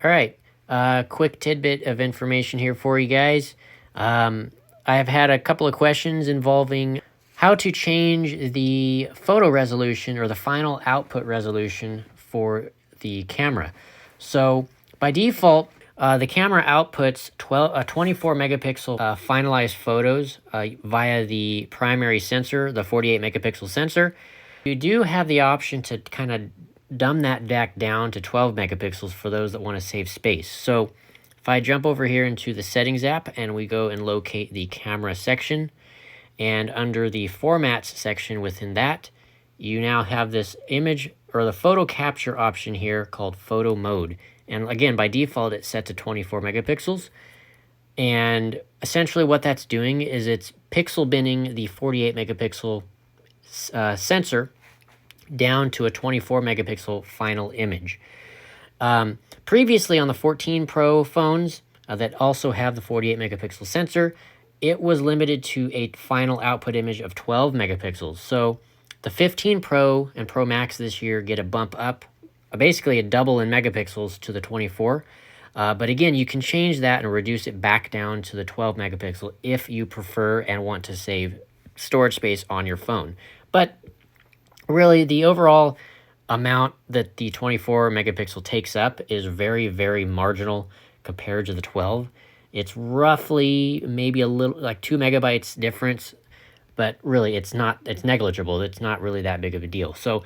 All right, quick tidbit of information here for you guys. I have had a couple of questions involving how to change the photo resolution or the final output resolution for the camera. So by default, the camera outputs 24 megapixel finalized photos via the primary sensor, the 48 megapixel sensor. You do have the option to kind of dumb that back down to 12 megapixels for those that want to save space. So if I jump over here into the settings app and we go and locate the camera section, and under the formats section within that, you now have this image or the photo capture option here called photo mode. And again, by default, it's set to 24 megapixels. And essentially what that's doing is it's pixel binning the 48 megapixel sensor down to a 24 megapixel final image. Previously on the 14 Pro phones that also have the 48 megapixel sensor, it was limited to a final output image of 12 megapixels. So the 15 Pro and Pro Max this year get a bump up, basically a double in megapixels to the 24. But again, you can change that and reduce it back down to the 12 megapixel if you prefer and want to save storage space on your phone. But really, the overall amount that the 24 megapixel takes up is very, very marginal compared to the 12. It's roughly maybe a little like 2 megabytes difference, but really it's negligible. It's not really that big of a deal. So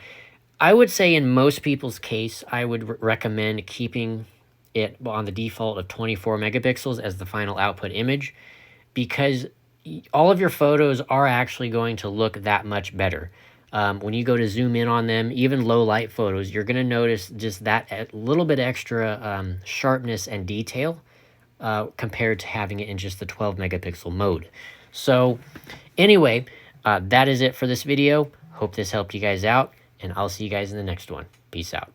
I would say in most people's case, I would recommend keeping it on the default of 24 megapixels as the final output image, because all of your photos are actually going to look that much better. When you go to zoom in on them, even low light photos, you're going to notice just that little bit extra sharpness and detail compared to having it in just the 12 megapixel mode. So anyway, that is it for this video. Hope this helped you guys out, and I'll see you guys in the next one. Peace out.